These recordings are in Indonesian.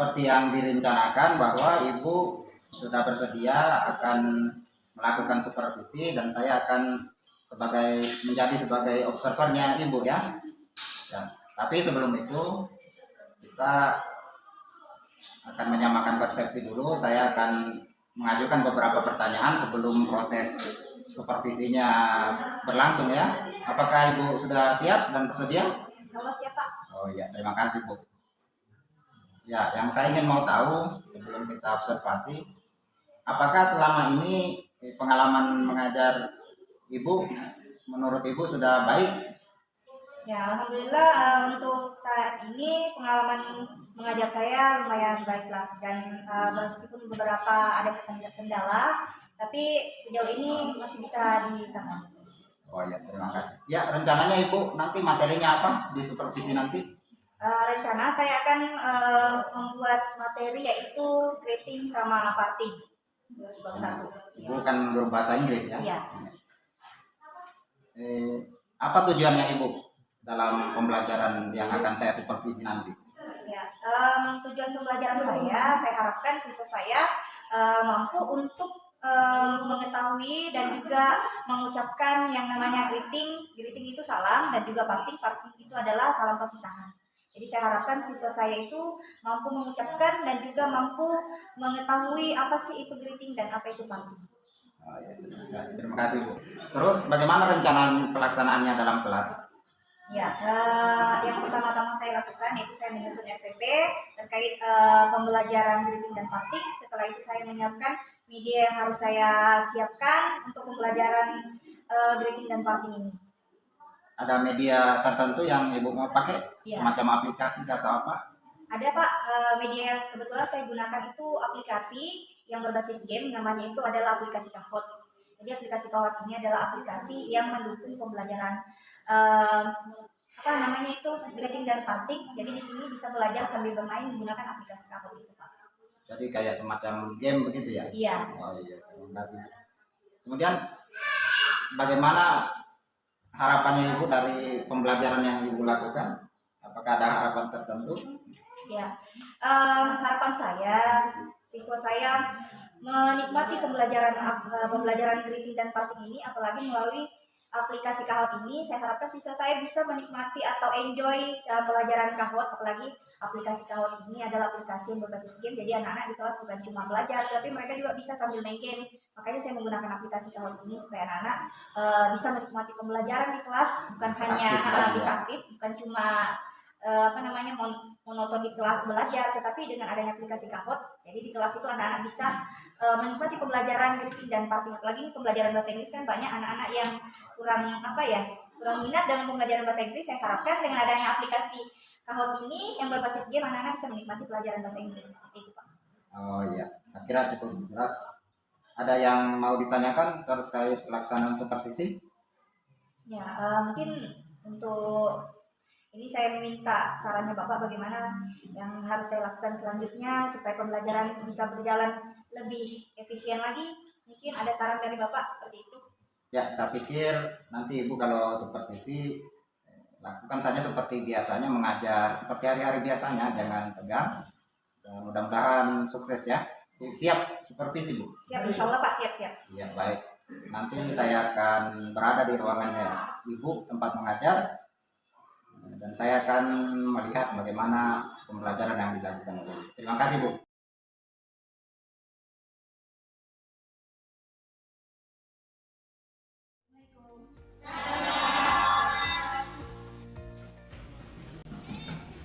seperti yang direncanakan bahwa Ibu sudah bersedia akan melakukan supervisi dan saya akan menjadi sebagai observernya Ibu ya. Ya. Tapi sebelum itu kita akan menyamakan persepsi dulu. Saya akan mengajukan beberapa pertanyaan sebelum proses supervisinya berlangsung ya. Apakah Ibu sudah siap dan bersedia? Insya siap Pak. Oh iya, terima kasih Bu. Ya, yang saya ingin mau tahu sebelum kita observasi, apakah selama ini pengalaman mengajar Ibu menurut Ibu sudah baik? Ya, alhamdulillah untuk saat ini pengalaman mengajar saya lumayan baik lah, dan meskipun beberapa ada kendala, tapi sejauh ini masih bisa ditangani. Oh ya, terima kasih. Ya, rencananya Ibu nanti materinya apa di supervisi nanti? Rencana saya akan membuat materi yaitu greeting sama parting bab 1. Ibu kan berbahasa Inggris ya? Iya. Apa tujuannya Ibu dalam pembelajaran yang akan saya supervisi nanti? Ya, tujuan pembelajaran saya harapkan siswa saya mampu untuk mengetahui dan juga mengucapkan yang namanya greeting itu salam, dan juga parting itu adalah salam perpisahan. Jadi saya harapkan siswa saya itu mampu mengucapkan dan juga mampu mengetahui apa sih itu greeting dan apa itu parting. Oh, ya, terima kasih Bu. Terus bagaimana rencana pelaksanaannya dalam kelas? Ya, yang pertama-tama saya lakukan yaitu saya menyusun RPP terkait pembelajaran greeting dan parting. Setelah itu saya menyiapkan media yang harus saya siapkan untuk pembelajaran greeting dan parting ini. Ada media tertentu yang Ibu mau pakai? Ya. Semacam aplikasi atau apa? Ada Pak, media yang kebetulan saya gunakan itu aplikasi yang berbasis game, namanya itu adalah aplikasi Kahoot. Jadi aplikasi Kahoot ini adalah aplikasi yang mendukung pembelajaran greeting dan parting. Jadi di sini bisa belajar sambil bermain menggunakan aplikasi Kahoot itu Pak. Jadi kayak semacam game begitu ya? Iya. Oh iya, terima kasih. Kemudian bagaimana harapannya Ibu dari pembelajaran yang Ibu lakukan? Apakah ada harapan tertentu? Ya, harapan saya, siswa saya menikmati pembelajaran greeting dan parting ini, apalagi melalui aplikasi Kahoot ini. Saya harapkan siswa saya bisa menikmati atau enjoy pelajaran Kahoot, apalagi aplikasi Kahoot ini adalah aplikasi yang berbasis game. Jadi anak-anak di kelas bukan cuma belajar, tapi mereka juga bisa sambil main game. Makanya saya menggunakan aplikasi Kahoot ini supaya anak-anak bisa menikmati pembelajaran di kelas, bukan hanya bisa aktif, bukan cuma monoton di kelas belajar, tetapi dengan adanya aplikasi Kahoot, jadi di kelas itu anak-anak bisa menikmati pembelajaran greeting dan parting. Apalagi ini pembelajaran bahasa Inggris kan banyak anak-anak yang kurang minat dalam pembelajaran bahasa Inggris. Saya harapkan dengan adanya aplikasi Kahoot ini yang berbasis game, anak-anak bisa menikmati pelajaran bahasa Inggris. Seperti itu Pak. Oh iya, saya kira cukup jelas. Ada yang mau ditanyakan terkait pelaksanaan supervisi? Ya, mungkin untuk ini saya meminta sarannya Bapak bagaimana yang harus saya lakukan selanjutnya supaya pembelajaran bisa berjalan lebih efisien lagi. Mungkin ada saran dari Bapak seperti itu? Ya, saya pikir nanti Ibu kalau supervisi lakukan saja seperti biasanya mengajar, seperti hari-hari biasanya, jangan tegang. Dan mudah-mudahan sukses ya. Siap supervisi Bu? Siap, insya Allah Pak, siap-siap. Ya, baik. Nanti saya akan berada di ruangannya Ibu tempat mengajar. Dan saya akan melihat bagaimana pembelajaran yang dilakukan oleh Ibu. Terima kasih Bu.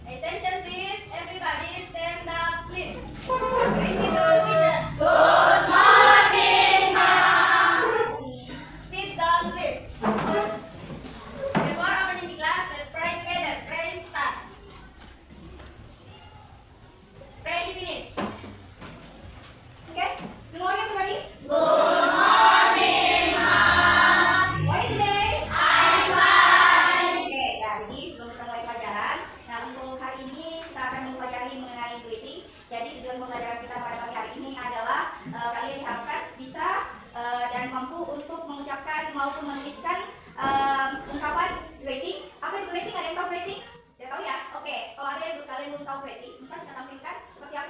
Attention please, everybody stand up please. Greeting the teacher. Good morning, ma'am. Sit down please. Before opening the class, let's pray together. Pray start. Pray finish. Okay, good morning everybody. Good morning, ma'am. How are you today? I'm fine. Oke, ya, jadi sebelum kita mulai pelajaran, nah untuk hari ini kita akan mempelajari mengenai greeting. Jadi tujuan pembelajaran kita pada pagi hari ini adalah kalian diharapkan bisa dan mampu untuk mengucapkan maupun menuliskan ungkapan greeting. Apa itu greeting? Ada yang tahu greeting? Tidak tahu ya? Oke, kalau ada yang kalian belum tahu greeting, sempat kita tampilkan seperti apa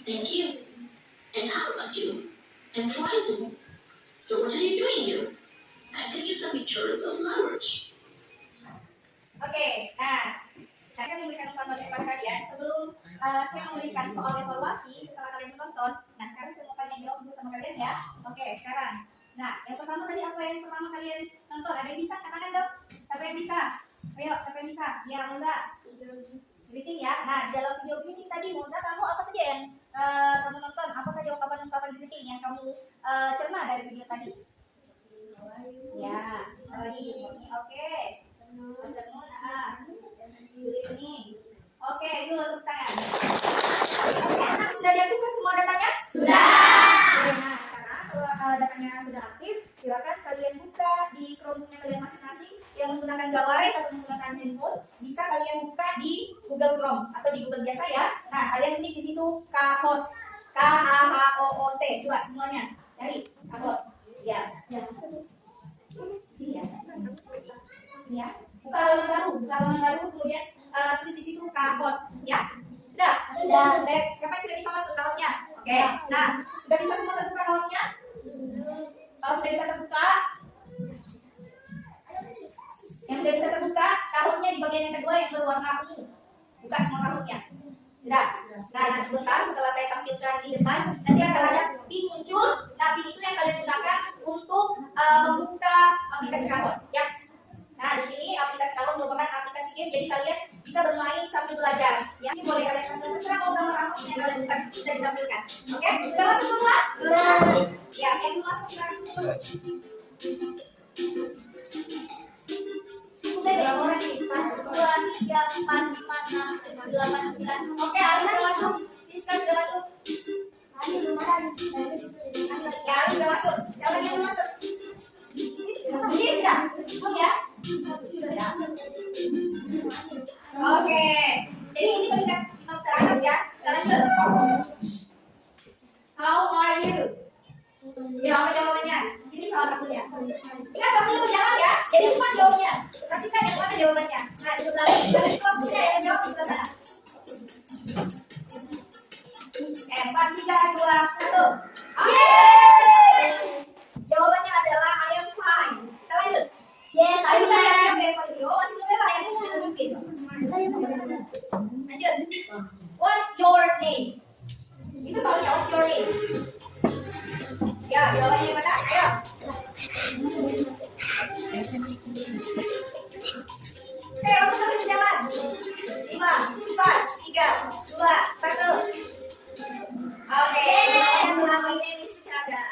Thank you. And how about you? I'm fine too. So what are you doing here? I'm taking some pictures of flowers. Oke, nah, saya akan memberikan umpan kepada kalian sebelum saya memberikan soal evaluasi setelah kalian menonton. Nah, sekarang saya mau tanya jawab dulu sama kalian ya. Oke, sekarang. Nah, yang pertama tadi apa yang pertama kalian tonton? Ada yang bisa? Katakan dong. Siapa yang bisa? Ayo, siapa yang bisa? Ya, Moza. Greeting ya. Nah, di dalam video greeting tadi, Moza, kamu apa saja yang kamu nonton? Apa saja ungkapan-ungkapan greeting yang kamu cerna dari video tadi? Ya, oke. Oke, itu untuk tangan. Oke, anak sudah diaktifkan semua datanya? Sudah. Oke, nah sekarang kalau datanya sudah aktif, silakan kalian buka di Chromebooknya kalian masing-masing yang menggunakan gawai atau menggunakan handphone. Bisa kalian buka di Google Chrome atau di Google biasa ya. Nah, kalian klik di situ Kahoot, K-A-H-O-O-T. Coba semuanya cari Kahoot. Ya. Sini ya. Ya. Buka halaman baru, kemudian tulis di situ Kahoot, ya. Sudah. Siapa yang sudah bisa masuk Kahootnya? Oke. Nah, sudah bisa semua terbuka Kahootnya? Kalau sudah bisa terbuka, yang sudah bisa terbuka Kahootnya di bagian yang kedua yang berwarna ungu. Buka semua Kahootnya. Sudah. Nah, nanti sebentar setelah saya tampilkan di depan, nanti akan ada pin muncul. Nah, pin itu yang kalian gunakan untuk membuka aplikasi Kahoot, ya. Nah, di sini aplikasi Kahoot merupakan aplikasi game, jadi kalian bisa bermain sambil belajar. Ya, ini boleh kalian tampilkan terserah mau gambar apa yang kalian buka bisa ditampilkan. Oke, sudah masuk semua? Ya, yang belum masuk sekarang. Berapa orang nih? 1, 2, 3, 4, 5, 6, 7, 8, 9. Oke, Ali sudah masuk. Siska sudah masuk. Ya, Ali sudah masuk. Siapa yang belum masuk? Ini sudah? Belum ya? Oke, jadi ini peringkat 5 teratas ya. Kita lanjut. How are you? Ya, apa jawabannya? Ini salah satunya. Ingat waktunya berjalan ya. Jadi empat jawabnya. Perhatikan yang mana jawabannya. Nah, di sebelah ini. Jadi waktunya yang jawab di sebelah sana. 4, 3, 2, 1. Yeay! Jawabannya adalah I am fine. Kita lanjut. Yes, ayo kita lihat siapa yang paling dulu. Masih mulai lah yang sudah memimpin. Lanjut. What's your name? Itu soalnya what's your name? Ya, jawabannya mana? Ayo. Oke, kamu sampai berjalan. 5, 4, 3, 2, 1. Oke, nama ini Miss Chandra.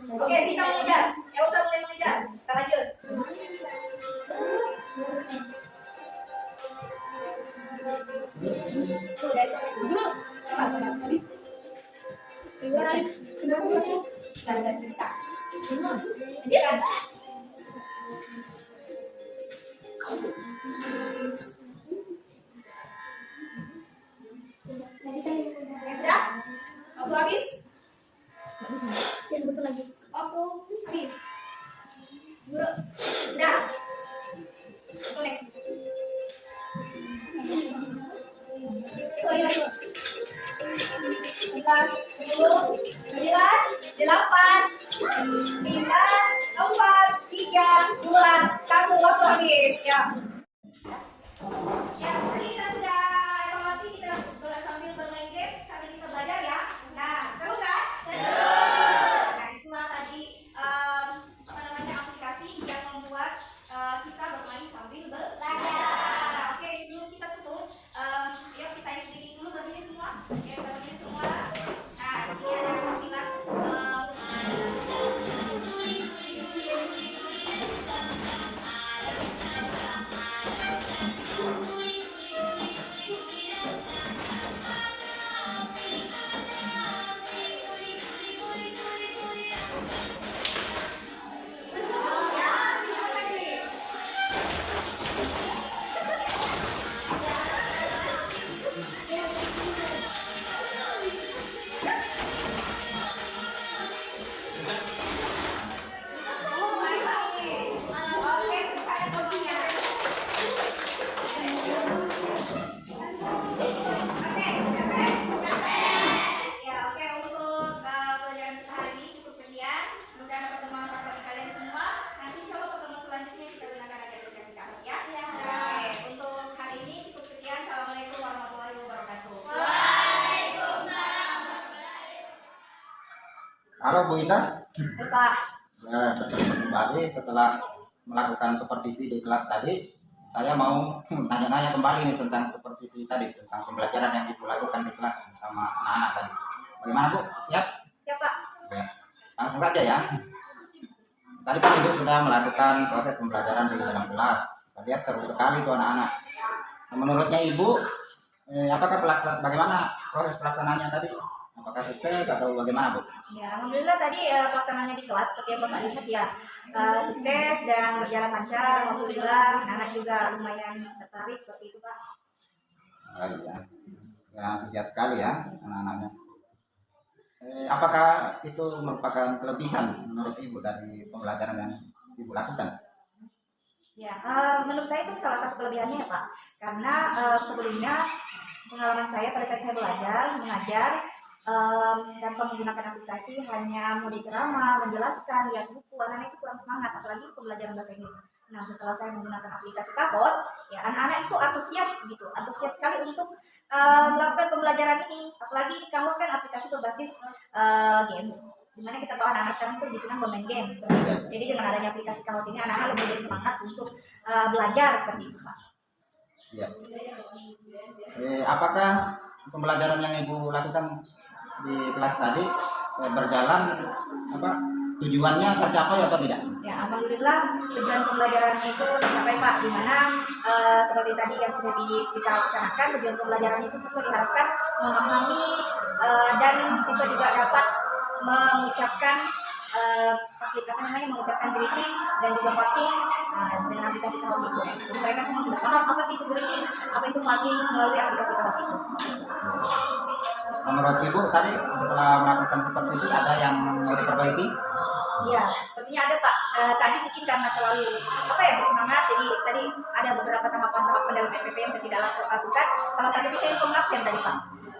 Oke, Sisa mengejar. Elsa mulai mengejar. Kita lanjut. Tuh, dari guru. Bisa. Bisa. Ya sudah? Waktu habis? Ya sebentar lagi. Waktu habis. Guru. Udah. Tuh nih. Ayo. 11, 10, 9, 8, 5, 4, 3, 2, 1. Waktu habis. Ya. Ya, tadi kita sudah evaluasi, kita sambil bermain game, sambil kita belajar ya. Nah, seru kan? Seru. Nah, itulah tadi aplikasi yang membuat kita bermain sambil belajar. Nah, oke, sebelum kita tutup, yuk kita isi dulu berdiri semua. Oke, berdiri semua. Nah, di sini ada tampilan Halo Bu Ita. Pak. Bertemu kembali setelah melakukan supervisi di kelas tadi. Saya mau nanya-nanya kembali nih tentang supervisi tadi, tentang pembelajaran yang Ibu lakukan di kelas sama anak-anak tadi. Bagaimana Bu? Siap? Siap, Pak. Ya. Langsung saja ya. Tadi kan Ibu sudah melakukan proses pembelajaran di dalam kelas. Saya lihat seru sekali tuh anak-anak. Nah, menurutnya Ibu, apakah bagaimana proses pelaksanaannya tadi? Apakah sukses atau bagaimana Bu? Ya, alhamdulillah tadi pelaksanaannya di kelas seperti yang Bapak lihat ya sukses dan berjalan lancar. Alhamdulillah, anak juga lumayan tertarik seperti itu Pak. Iya. Ya, antusias sekali ya anak-anaknya. Apakah itu merupakan kelebihan menurut Ibu dari pembelajaran yang Ibu lakukan? Ya, menurut saya itu salah satu kelebihannya ya Pak. Karena sebelumnya pengalaman saya pada saat saya belajar, mengajar, tanpa menggunakan aplikasi hanya mau ceramah, menjelaskan, lihat buku, anak-anak itu kurang semangat, apalagi pembelajaran bahasa Inggris. Nah, setelah saya menggunakan aplikasi Kahoot, ya anak-anak itu antusias sekali untuk melakukan pembelajaran ini. Apalagi Kahoot kan aplikasi berbasis games, dimana kita tahu anak-anak sekarang itu lebih senang bermain game seperti itu. Jadi dengan adanya aplikasi Kahoot ini, anak-anak lebih bersemangat untuk belajar seperti itu, Pak. Ya. Apakah pembelajaran yang Ibu lakukan di kelas tadi berjalan tujuannya tercapai apa tidak? Ya, alhamdulillah tujuan pembelajaran itu tercapai Pak, di mana seperti tadi yang sudah kita laksanakan, tujuan pembelajaran itu siswa diharapkan memahami dan siswa juga dapat mengucapkan mengucapkan greeting dan juga parking dengan aplikasi Kahoot itu. Jadi mereka semua sudah paham apa sih itu greeting, apa itu parking melalui aplikasi Kahoot itu. Menurut Ibu tadi setelah melakukan supervisi ada yang mau diperbaiki? Iya, sepertinya ada Pak. Tadi mungkin karena terlalu bersemangat, jadi tadi ada beberapa tahapan-tahapan dalam PPP yang saya tidak langsung lakukan. Salah satunya saya lupa mengabsen tadi Pak.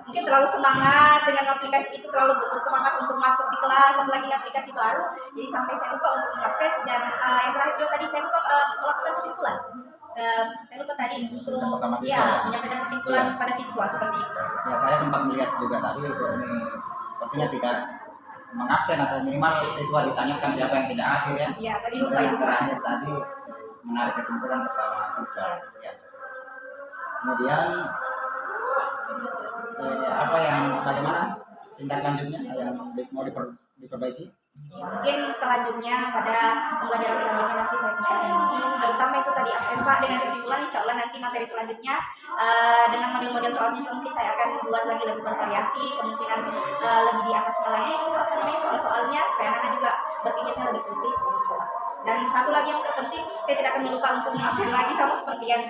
Mungkin terlalu semangat dengan aplikasi itu, terlalu bersemangat untuk masuk di kelas, apalagi aplikasi baru, jadi sampai saya lupa untuk mengabsen. Dan yang terakhir juga tadi saya lupa melakukan kesimpulan. Saya lupa tadi untuk sama siswa, ya? menyampaikan kesimpulan pada siswa seperti itu. Ya, saya sempat melihat juga tadi ini sepertinya tidak mengabsen atau minimal siswa ditanyakan siapa yang tidak hadir ya. Iya, tadi lupa Kemudian itu. yang terakhir tadi menarik kesimpulan bersama siswa. Ya. Kemudian bagaimana tindak lanjutnya yang mau diperbaiki? Ya, mungkin selanjutnya pada pembelajaran selanjutnya nanti saya tingkatkan lagi, terutama itu tadi absen Pak. Dengan kesimpulan insya Allah nanti materi selanjutnya dengan model-model soalnya juga mungkin saya akan buat lagi lebih bervariasi, kemungkinan lebih di atas lagi itu soal-soalnya supaya anak juga berpikirnya lebih kritis gitu Pak. Dan satu lagi yang terpenting, saya tidak akan lupa untuk mengabsen lagi sama seperti yang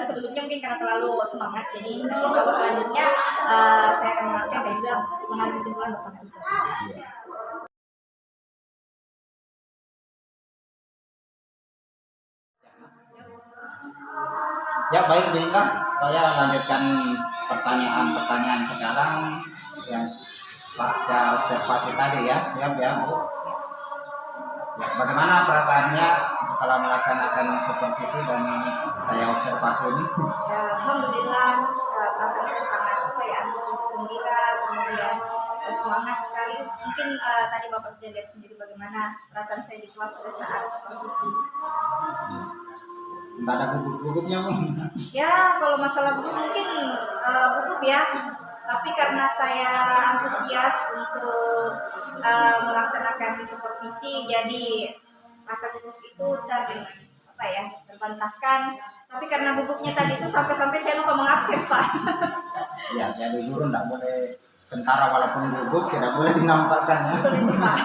sebelumnya mungkin karena terlalu semangat. Jadi nanti insya Allah selanjutnya saya akan mengabsen dan juga mengambil kesimpulan bersama siswa. Ya baik Bu Indah, saya lanjutkan pertanyaan-pertanyaan sekarang yang pasca observasi tadi ya. Siap ya Bu? Ya, bagaimana perasaannya setelah melaksanakan supervisi dan saya observasi ini? Ya, alhamdulillah perasaan saya sangat antusias gembira, kemudian semangat sekali. Mungkin tadi Bapak sudah lihat sendiri bagaimana perasaan saya di kelas pada saat supervisi. Tidak ada gugup-gugupnya Bu? Ya, kalau masalah gugup mungkin gugup ya. Tapi karena saya antusias untuk melaksanakan supervisi, jadi rasa gugup itu terbantahkan. Tapi karena gugupnya tadi itu sampai-sampai saya lupa mengabsen Pak. Ya, jadi guru tidak boleh kentara walaupun gugup, tidak boleh dinampakkan ya. Betul itu Pak.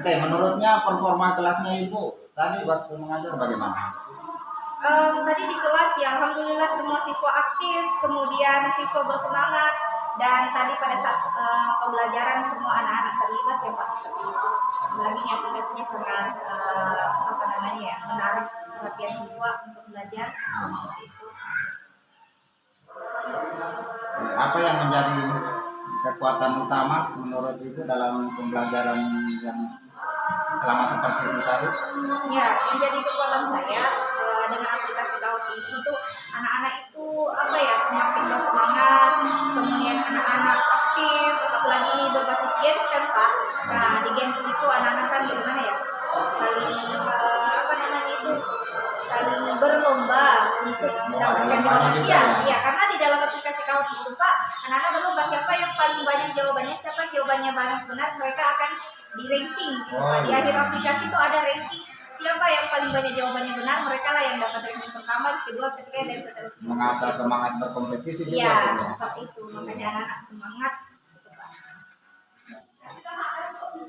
Oke, menurutnya performa kelasnya Ibu tadi waktu mengajar bagaimana? Tadi di kelas ya alhamdulillah semua siswa aktif, kemudian siswa bersemangat, dan tadi pada saat pembelajaran semua anak-anak terlibat ya Pak seperti itu. Apalagi aplikasinya sangat menarik perhatian siswa untuk belajar. Apa yang menjadi kekuatan utama menurut Ibu dalam pembelajaran yang selama supervisi tadi? Ya, yang jadi kekuatan saya dengan aplikasi Kahoot itu anak-anak itu semakin bersemangat, kemudian anak-anak interaktif, apalagi ini berbasis games kan Pak. Nah di games itu anak-anak kan gimana ya, saling apa namanya itu, saling berlomba untuk mendapatkan jawaban. Iya, iya, karena di dalam aplikasi Kahoot itu Pak, anak-anak berlomba siapa yang paling banyak jawabannya, siapa yang jawabannya banyak benar, mereka akan di ranking. Di akhir aplikasi itu ada ranking, siapa yang paling banyak jawabannya benar, mereka lah yang dapat ranking pertama, kedua, ketiga, dan seterusnya. Mengasah semangat berkompetisi juga. Iya, ya. seperti itu, makanya anak-anak semangat.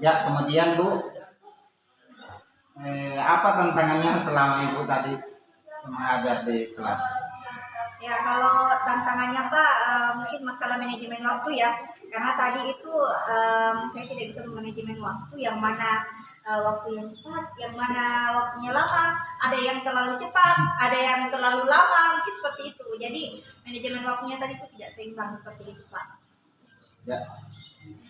Ya, kemudian Bu, apa tantangannya selama Ibu tadi mengajar di kelas? Ya kalau tantangannya Pak, mungkin masalah manajemen waktu ya, karena tadi itu saya tidak bisa memanajemen waktu, yang mana waktu yang cepat, yang mana waktunya lama, ada yang terlalu cepat, ada yang terlalu lama, mungkin seperti itu. Jadi manajemen waktunya tadi itu tidak seimbang seperti itu Pak. Ya,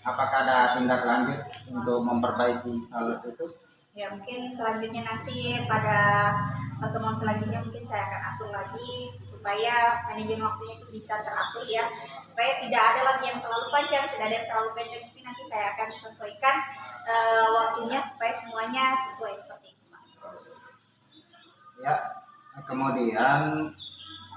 apakah ada tindak lanjut untuk memperbaiki hal itu? Ya mungkin selanjutnya nanti pada pertemuan selanjutnya mungkin saya akan atur lagi supaya manajemen waktunya itu bisa teratur ya, supaya tidak ada lagi yang terlalu panjang, tidak ada yang terlalu pendek. Mungkin nanti saya akan sesuaikan waktunya supaya semuanya sesuai seperti itu Pak. Ya, kemudian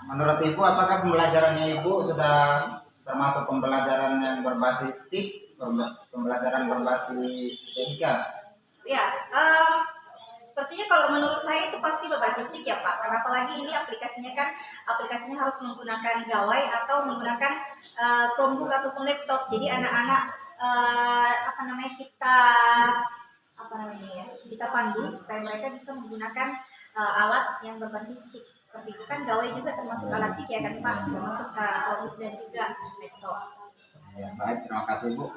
menurut Ibu apakah pembelajarannya Ibu sudah termasuk pembelajaran yang berbasis TIK, pembelajaran berbasis TIK? Ya, sepertinya kalau menurut saya itu pasti berbasis TIK ya Pak. Karena apalagi ini aplikasinya harus menggunakan gawai atau menggunakan Chromebook ataupun laptop. Jadi anak-anak kita pandu supaya mereka bisa menggunakan alat yang berbasis TIK. Seperti itu kan gawai juga termasuk alat TIK ya kan Pak, termasuk Chromebook dan juga laptop. Ya, baik, terima kasih Bu.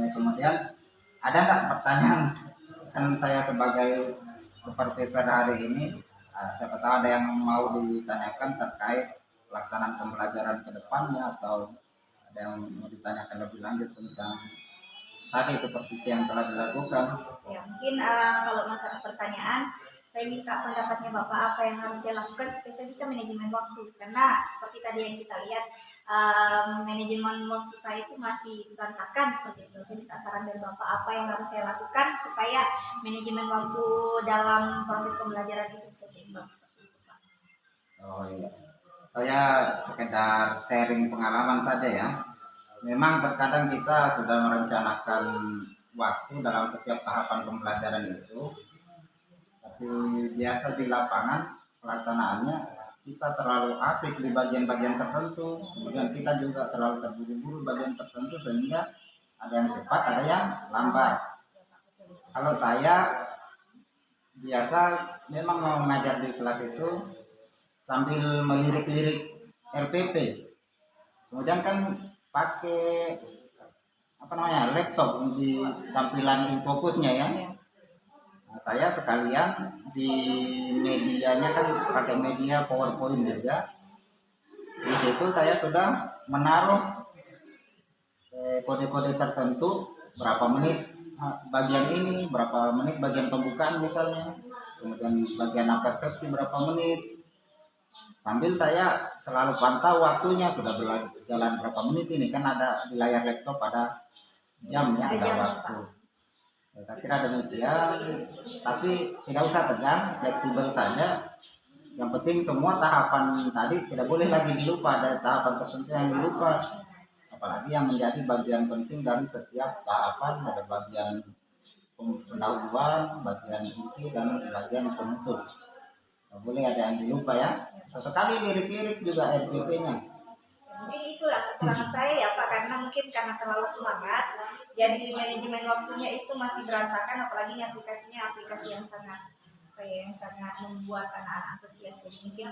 Kemudian ada nggak pertanyaan? Kan saya sebagai supervisor hari ini, siapa tahu ada yang mau ditanyakan terkait pelaksanaan pembelajaran ke depannya, atau ada yang mau ditanyakan lebih lanjut tentang tadi supervisi yang telah dilakukan. Ya mungkin kalau masalah pertanyaan, saya minta pendapatnya Bapak apa yang harus saya lakukan supaya saya bisa manajemen waktu. Karena seperti tadi yang kita lihat, manajemen waktu saya itu masih berantakan seperti itu. Saya minta saran dari Bapak apa yang harus saya lakukan supaya manajemen waktu dalam proses pembelajaran itu bisa seimbang seperti itu Pak. Oh iya, saya sekedar sharing pengalaman saja ya. Memang terkadang kita sudah merencanakan waktu dalam setiap tahapan pembelajaran itu, tapi biasa di lapangan pelaksanaannya kita terlalu asik di bagian-bagian tertentu, kemudian kita juga terlalu terburu-buru bagian tertentu sehingga ada yang cepat, ada yang lambat. Kalau saya biasa memang mengajar di kelas itu sambil melirik-lirik RPP, kemudian kan pakai laptop di tampilan infokusnya ya. Nah, saya sekalian di medianya kan pakai media PowerPoint juga. Di situ saya sudah menaruh kode-kode tertentu, berapa menit bagian ini, berapa menit bagian pembukaan misalnya, kemudian bagian persepsi berapa menit. Sambil saya selalu pantau waktunya sudah berjalan berapa menit ini, kan ada di layar laptop ada jam ya, ada waktu. Ya, saya kira demikian, tapi tidak usah tegang, fleksibel saja. Yang penting semua tahapan tadi tidak boleh lagi dilupa, ada tahapan tertentu yang dilupa. Apalagi yang menjadi bagian penting dari setiap tahapan, ada bagian pendahuluan, bagian inti, dan bagian penutup. Tidak boleh ada yang dilupa ya. Sesekali lirik-lirik juga RPP-nya. Mungkin itulah kekurangan saya ya Pak, karena mungkin karena terlalu semangat, jadi manajemen waktunya itu masih berantakan, apalagi ini aplikasinya aplikasi yang sangat membuat anak-anak antusias. Jadi mungkin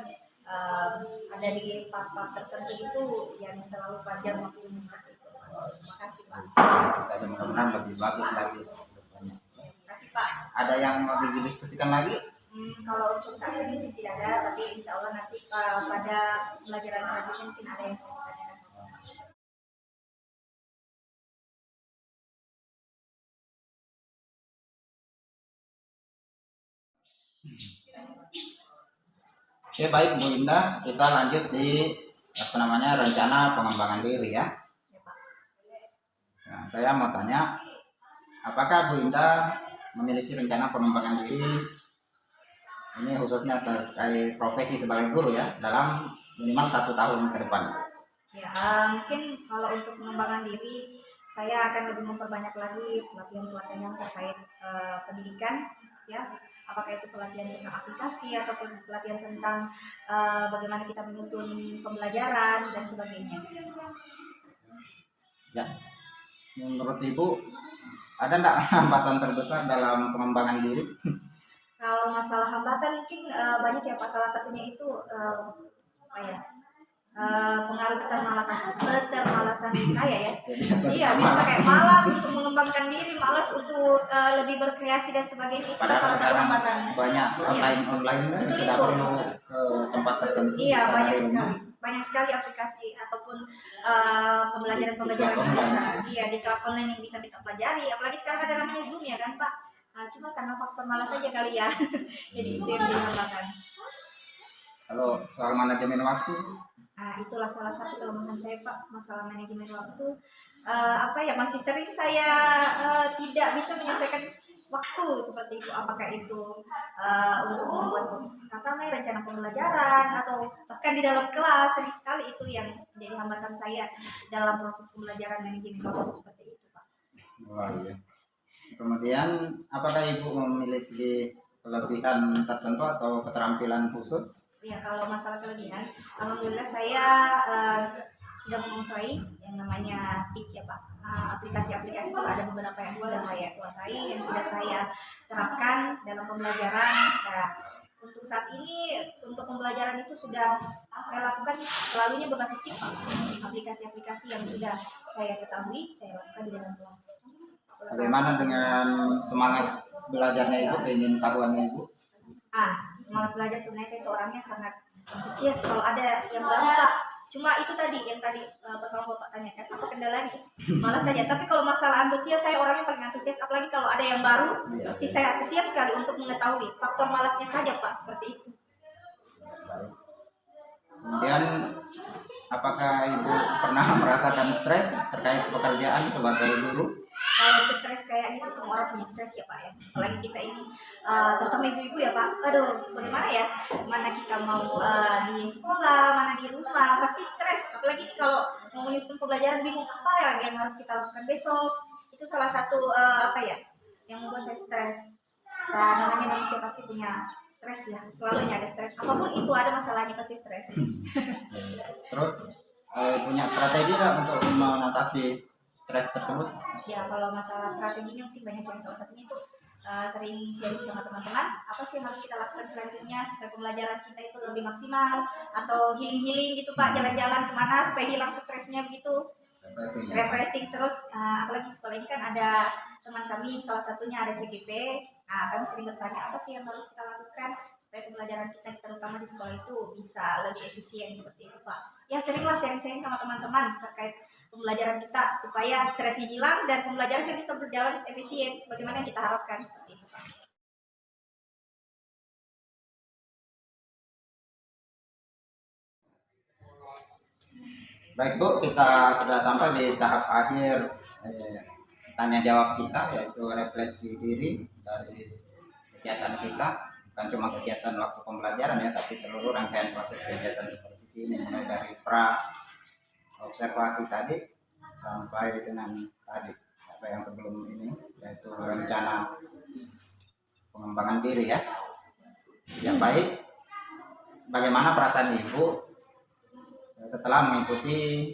ada di part-part tertentu itu yang terlalu panjang waktunya. Terima kasih Pak. Saya mudah-mudahan lebih bagus lagi. Terima kasih Pak. Ada yang mau didiskusikan lagi? Kalau untuk saat ini tidak ada, tapi insya Allah nanti pada pelajaran selanjutnya mungkin ada yang saya tanyakan. Oke, baik Bu Indah, kita lanjut di rencana pengembangan diri ya. saya mau tanya, apakah Bu Indah memiliki rencana pengembangan diri ini khususnya terkait profesi sebagai guru ya dalam minimal 1 tahun ke depan? Ya, mungkin kalau untuk pengembangan diri, saya akan lebih memperbanyak lagi pelatihan-pelatihan yang terkait pendidikan, ya. Apakah itu pelatihan tentang aplikasi atau pelatihan tentang bagaimana kita menyusun pembelajaran dan sebagainya. Ya, menurut Ibu ada enggak hambatan terbesar dalam pengembangan diri? Kalau masalah hambatan mungkin banyak ya Pak. Salah satunya itu apa ya? Pengaruh ketermalasan saya ya. Iya, bisa kayak malas untuk mengembangkan diri, malas untuk lebih berkreasi dan sebagainya. Itu Padahal salah satu sekarang hambatan. banyak online kan, Betul tidak itu. perlu ke tempat tertentu. Iya, bisa banyak dari rumah. sekali. Banyak sekali aplikasi ataupun pembelajaran-pembelajaran Di yang kelas bisa, online. iya, di kelas online yang bisa kita pelajari. Apalagi sekarang ada namanya Zoom ya kan Pak. Cuma karena faktor malas saja kali ya. Jadi itu yang jadi hambatan. Kalau soal manajemen waktu, Itulah salah satu kelemahan saya Pak, masalah manajemen waktu. Apa ya, masih sering saya tidak bisa menyelesaikan waktu seperti itu. Apakah itu untuk membuat rencana pembelajaran atau bahkan di dalam kelas, sering sekali itu yang menjadi hambatan saya dalam proses pembelajaran manajemen waktu seperti itu Pak. wah, iya. Kemudian apakah Ibu memiliki kelebihan tertentu atau keterampilan khusus? Ya, kalau masalah kelebihan, alhamdulillah saya sudah menguasai yang namanya TIK ya Pak. Aplikasi-aplikasi itu ada beberapa yang sudah saya kuasai, yang sudah saya terapkan dalam pembelajaran. Nah, untuk saat ini, untuk pembelajaran itu sudah saya lakukan selalunya berbasis TIK Pak. Aplikasi-aplikasi yang sudah saya ketahui, saya lakukan di dalam kelas. Bagaimana dengan semangat belajarnya Ibu, keingintahuannya Ibu? Semangat belajar sebenarnya saya itu orangnya sangat antusias kalau ada yang baru Pak. Cuma itu tadi yang pertama Bapak tanyakan, apa kendalanya? Malas saja. Tapi kalau masalah antusias, saya orangnya paling antusias. Apalagi kalau ada yang baru, pasti saya antusias sekali untuk mengetahui. Faktor malasnya saja Pak, seperti itu. Kemudian apakah Ibu pernah merasakan stres terkait pekerjaan sebagai guru? Kalau stres kayak itu semua orang punya stres ya Pak ya. Apalagi kita ini terutama ibu-ibu ya Pak. Aduh, bagaimana ya? Mana kita mau di sekolah, mana di rumah, pasti stres. Apalagi kalau mau menyusun pembelajaran bingung apa ya yang harus kita lakukan besok. Itu salah satu apa ya yang membuat saya stres. Dan namanya manusia pasti punya stres ya. Selalunya ada stres. Apapun itu ada masalahnya pasti stres. Terus punya strategi nggak untuk mengatasi stres tersebut? Ya, kalau masalah strateginya mungkin banyak yang salah satunya itu sering sharing sama teman-teman apa sih yang harus kita lakukan selanjutnya supaya pembelajaran kita itu lebih maksimal, atau healing gitu Pak, jalan-jalan kemana supaya hilang stresnya begitu, refreshing terus. Apalagi sekolah ini kan ada teman kami, salah satunya ada CGP. Kami sering bertanya apa sih yang harus kita lakukan supaya pembelajaran kita terutama di sekolah itu bisa lebih efisien seperti itu Pak. Ya, seringlah sharing-sharing sama teman-teman terkait pembelajaran kita supaya stresnya hilang dan pembelajaran kita bisa berjalan efisien sebagaimana yang kita harapkan seperti itu Pak. Baik Bu, kita sudah sampai di tahap akhir tanya jawab kita, yaitu refleksi diri dari kegiatan kita. Bukan cuma kegiatan waktu pembelajaran ya, tapi seluruh rangkaian proses kegiatan supervisi ini, mulai dari pra observasi tadi sampai dengan tadi apa yang sebelum ini, yaitu rencana pengembangan diri ya. Yang baik, bagaimana perasaan Ibu setelah mengikuti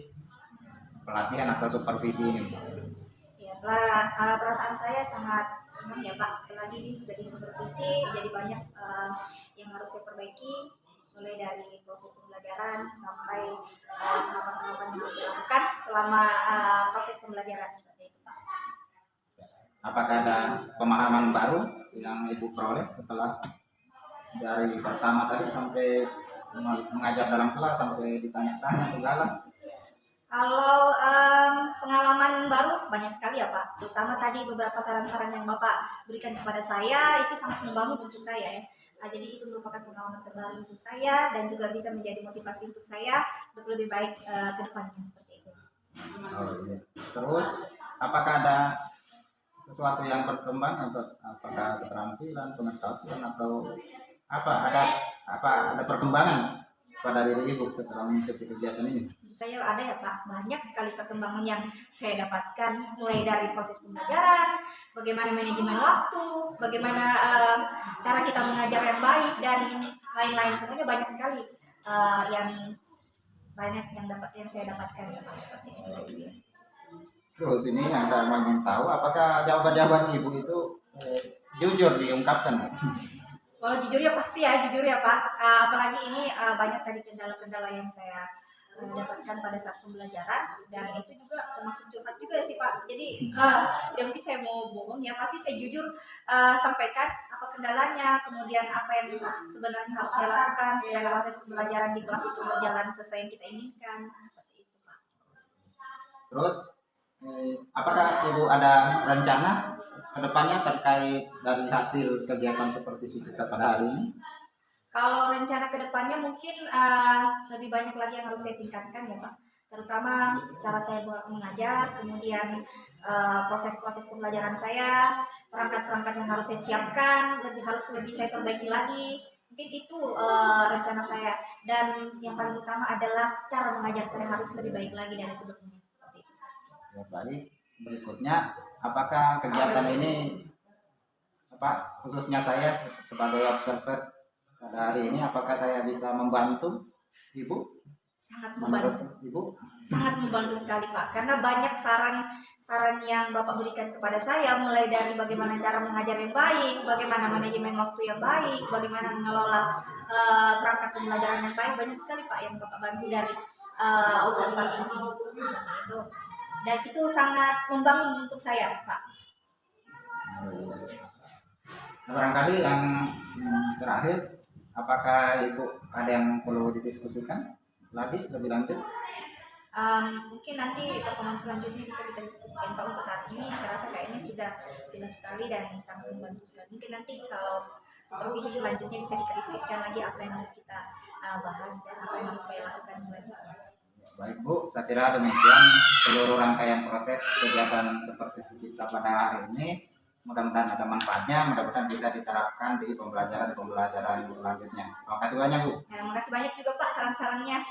pelatihan atau supervisi ini? Ya, perasaan saya sangat senang ya Pak. Apalagi ini sudah disupervisi, jadi banyak yang harus saya perbaiki, mulai dari proses pembelajaran sampai tahapan-tahapan yang harus saya lakukan selama proses pembelajaran seperti itu Pak. Apakah ada pemahaman baru yang Ibu peroleh setelah dari pertama tadi sampai mengajar dalam kelas sampai ditanya-tanya segala? Kalau pengalaman baru banyak sekali ya Pak, terutama tadi beberapa saran-saran yang Bapak berikan kepada saya itu sangat membangun untuk saya ya. Jadi itu merupakan pengalaman terbaru untuk saya dan juga bisa menjadi motivasi untuk saya untuk lebih baik ke depannya seperti itu. Oh, iya. Terus apakah ada sesuatu yang berkembang atau apakah keterampilan, pengetahuan atau ada perkembangan pada diri ibu setelah mengikuti kegiatan ini? Menurut saya ada ya Pak, banyak sekali perkembangan yang saya dapatkan, mulai dari proses pembelajaran, bagaimana manajemen waktu, bagaimana cara kita mengajar yang baik, dan lain-lain. Pokoknya banyak sekali yang saya dapatkan ya Pak. Seperti itu. Terus ini yang saya mau ingin tahu, apakah jawaban-jawaban ibu itu jujur diungkapkan? Kalau jujur ya pasti ya, jujur ya Pak. Apalagi ini banyak tadi kendala-kendala yang saya dapatkan pada saat pembelajaran, dan itu juga termasuk curhat juga sih Pak. Jadi tidak mungkin saya mau bohong ya, pasti saya jujur sampaikan apa kendalanya, kemudian apa yang sebenarnya harus saya lakukan supaya proses pembelajaran di kelas itu berjalan sesuai yang kita inginkan. Seperti itu Pak. Terus apakah ibu ada rencana kedepannya terkait dari hasil kegiatan supervisi kita pada hari ini? Kalau rencana kedepannya mungkin lebih banyak lagi yang harus saya tingkatkan ya Pak. Terutama cara saya mengajar, kemudian proses-proses pembelajaran saya, perangkat-perangkat yang harus saya siapkan, harus lebih saya perbaiki lagi. Mungkin itu rencana saya. Dan yang paling utama adalah cara mengajar saya harus lebih baik lagi dari sebelumnya. Seperti itu. Ya, baik. Berikutnya, apakah kegiatan ini khususnya saya sebagai observer pada hari ini, apakah saya bisa membantu ibu? Sangat membantu. Menurut ibu? Sangat membantu sekali Pak, karena banyak saran yang Bapak berikan kepada saya, mulai dari bagaimana cara mengajar yang baik, bagaimana manajemen waktu yang baik, bagaimana mengelola perangkat pembelajaran yang baik. Banyak sekali Pak yang Bapak bantu dari observasi ini. Itu. Dan itu sangat membangun untuk saya Pak. Barangkali yang terakhir, apakah ibu ada yang perlu didiskusikan lagi lebih lanjut? Mungkin nanti pertemuan selanjutnya bisa kita diskusikan Pak. Untuk saat ini saya rasa kayaknya sudah jelas sekali dan sangat membantu sekali. Mungkin nanti kalau supervisi selanjutnya bisa kita diskusikan lagi apa yang harus kita bahas dan apa yang harus saya lakukan selanjutnya. Baik Bu, saya kira demikian seluruh rangkaian proses kegiatan supervisi kita pada hari ini. Mudah-mudahan ada manfaatnya, mudah-mudahan bisa diterapkan di pembelajaran selanjutnya. Terima kasih banyak Bu. Terima kasih banyak juga Pak saran-sarannya.